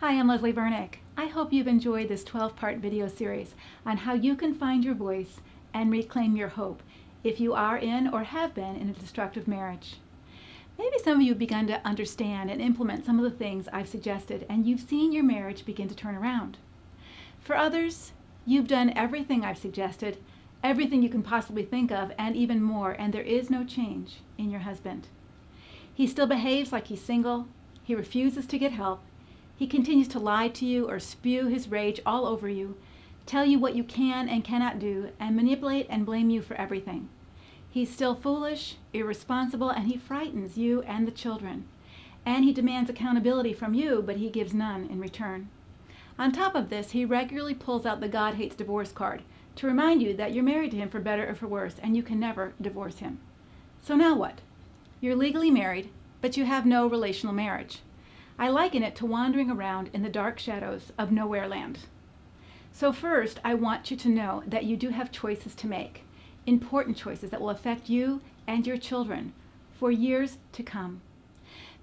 Hi, I'm Leslie Vernick. I hope you've enjoyed this 12-part video series on how you can find your voice and reclaim your hope if you are in or have been in a destructive marriage. Maybe some of you have begun to understand and implement some of the things I've suggested, and you've seen your marriage begin to turn around. For others, you've done everything I've suggested, everything you can possibly think of, and even more, and there is no change in your husband. He still behaves like he's single. He refuses to get help. He continues to lie to you or spew his rage all over you, tell you what you can and cannot do, and manipulate and blame you for everything. He's still foolish, irresponsible, and he frightens you and the children. And he demands accountability from you, but he gives none in return. On top of this, he regularly pulls out the God hates divorce card to remind you that you're married to him for better or for worse, and you can never divorce him. So now what? You're legally married, but you have no relational marriage. I liken it to wandering around in the dark shadows of nowhere land. So first, I want you to know that you do have choices to make, important choices that will affect you and your children for years to come.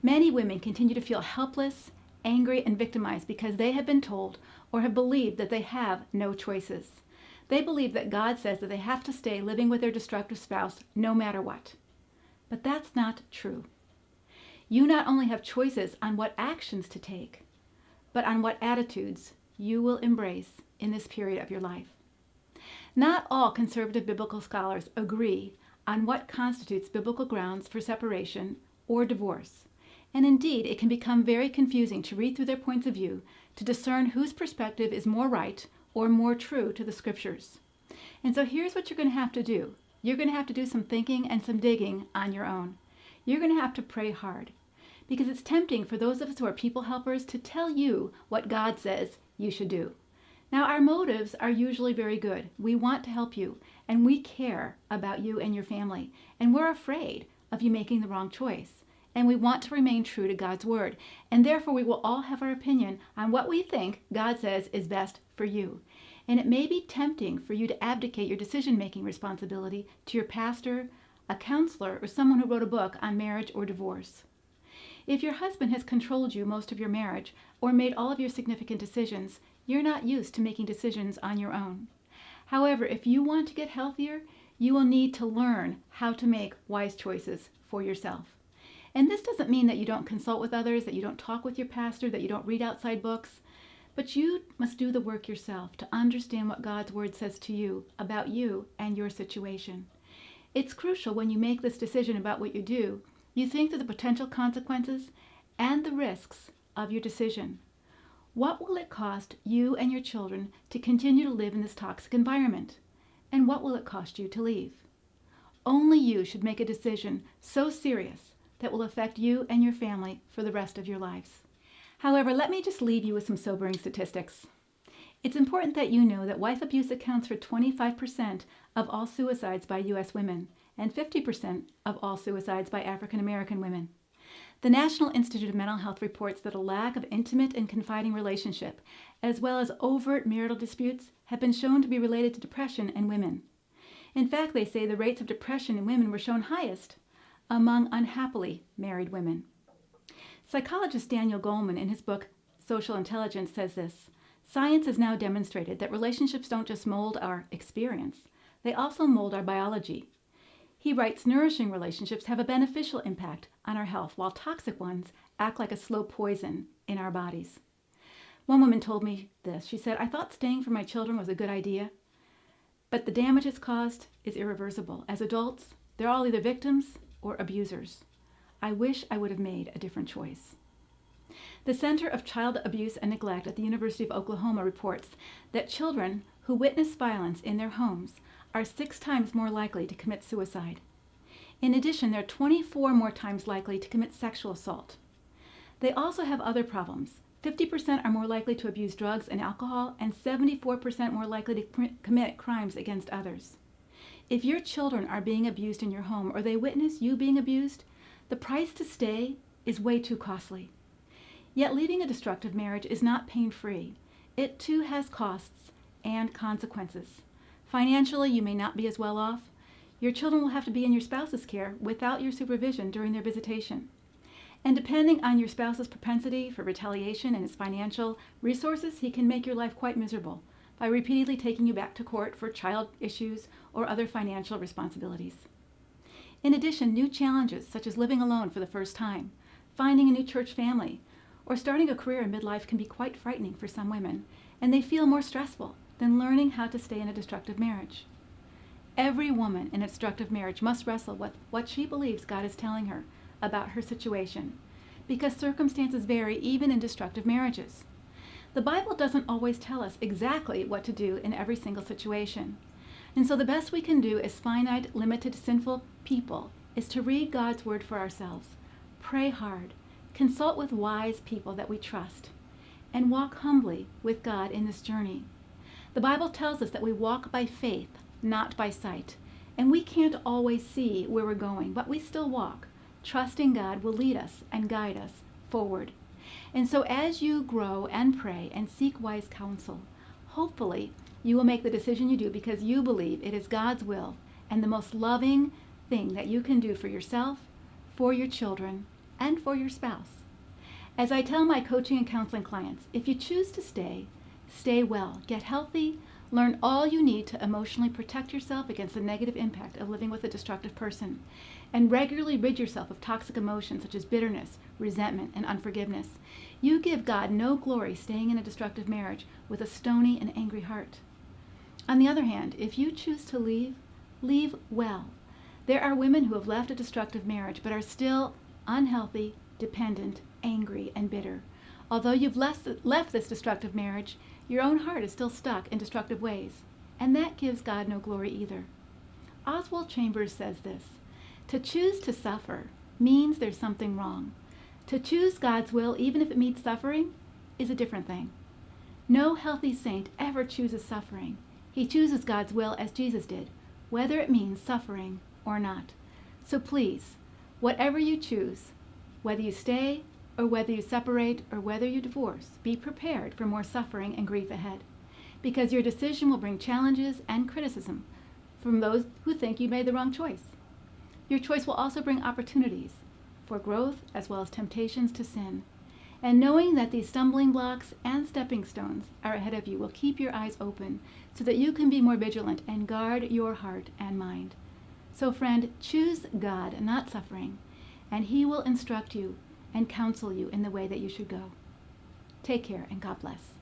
Many women continue to feel helpless, angry, and victimized because they have been told or have believed that they have no choices. They believe that God says that they have to stay living with their destructive spouse no matter what. But that's not true. You not only have choices on what actions to take, but on what attitudes you will embrace in this period of your life. Not all conservative biblical scholars agree on what constitutes biblical grounds for separation or divorce, and indeed it can become very confusing to read through their points of view to discern whose perspective is more right or more true to the scriptures. And so here's what you're going to have to do. You're going to have to do some thinking and some digging on your own. You're going to have to pray hard, because it's tempting for those of us who are people helpers to tell you what God says you should do. Now, our motives are usually very good. We want to help you, and we care about you and your family, and we're afraid of you making the wrong choice, and we want to remain true to God's word, and therefore we will all have our opinion on what we think God says is best for you. And it may be tempting for you to abdicate your decision-making responsibility to your pastor, a counselor, or someone who wrote a book on marriage or divorce. If your husband has controlled you most of your marriage or made all of your significant decisions, you're not used to making decisions on your own. However, if you want to get healthier, you will need to learn how to make wise choices for yourself. And this doesn't mean that you don't consult with others, that you don't talk with your pastor, that you don't read outside books, but you must do the work yourself to understand what God's word says to you about you and your situation. It's crucial when you make this decision about what you do, you think through the potential consequences and the risks of your decision. What will it cost you and your children to continue to live in this toxic environment? And what will it cost you to leave? Only you should make a decision so serious that will affect you and your family for the rest of your lives. However, let me just leave you with some sobering statistics. It's important that you know that wife abuse accounts for 25% of all suicides by U.S. women and 50% of all suicides by African American women. The National Institute of Mental Health reports that a lack of intimate and confiding relationship, as well as overt marital disputes, have been shown to be related to depression in women. In fact, they say the rates of depression in women were shown highest among unhappily married women. Psychologist Daniel Goleman, in his book Social Intelligence, says this: "Science has now demonstrated that relationships don't just mold our experience, they also mold our biology." He writes, "Nourishing relationships have a beneficial impact on our health, while toxic ones act like a slow poison in our bodies." One woman told me this. She said, "I thought staying for my children was a good idea, but the damage it's caused is irreversible. As adults, they're all either victims or abusers. I wish I would have made a different choice." The Center of Child Abuse and Neglect at the University of Oklahoma reports that children who witness violence in their homes are 6 times more likely to commit suicide. In addition, they're 24 more times likely to commit sexual assault. They also have other problems. 50% are more likely to abuse drugs and alcohol, and 74% more likely to commit crimes against others. If your children are being abused in your home or they witness you being abused, the price to stay is way too costly. Yet leaving a destructive marriage is not pain-free. It too has costs and consequences. Financially, you may not be as well off. Your children will have to be in your spouse's care without your supervision during their visitation. And depending on your spouse's propensity for retaliation and his financial resources, he can make your life quite miserable by repeatedly taking you back to court for child issues or other financial responsibilities. In addition, new challenges such as living alone for the first time, finding a new church family, or starting a career in midlife can be quite frightening for some women, and they feel more stressful than learning how to stay in a destructive marriage. Every woman in a destructive marriage must wrestle with what she believes God is telling her about her situation, because circumstances vary even in destructive marriages. The Bible doesn't always tell us exactly what to do in every single situation. And so the best we can do as finite, limited, sinful people is to read God's word for ourselves, pray hard, consult with wise people that we trust, and walk humbly with God in this journey. The Bible tells us that we walk by faith, not by sight, and we can't always see where we're going, but we still walk, trusting God will lead us and guide us forward. And so as you grow and pray and seek wise counsel, hopefully you will make the decision you do because you believe it is God's will and the most loving thing that you can do for yourself, for your children, and for your spouse. As I tell my coaching and counseling clients, if you choose to stay, stay well, get healthy, learn all you need to emotionally protect yourself against the negative impact of living with a destructive person, and regularly rid yourself of toxic emotions such as bitterness, resentment, and unforgiveness. You give God no glory staying in a destructive marriage with a stony and angry heart. On the other hand, if you choose to leave, leave well. There are women who have left a destructive marriage but are still unhealthy, dependent, angry, and bitter. Although you've left this destructive marriage, your own heart is still stuck in destructive ways, and that gives God no glory either. Oswald Chambers says this: to choose to suffer means there's something wrong. To choose God's will, even if it means suffering, is a different thing. No healthy saint ever chooses suffering. He chooses God's will as Jesus did, whether it means suffering or not. So please, whatever you choose, whether you stay or whether you separate or whether you divorce, be prepared for more suffering and grief ahead, because your decision will bring challenges and criticism from those who think you made the wrong choice. Your choice will also bring opportunities for growth as well as temptations to sin. And knowing that these stumbling blocks and stepping stones are ahead of you will keep your eyes open so that you can be more vigilant and guard your heart and mind. So friend, choose God, not suffering, and He will instruct you and counsel you in the way that you should go. Take care and God bless.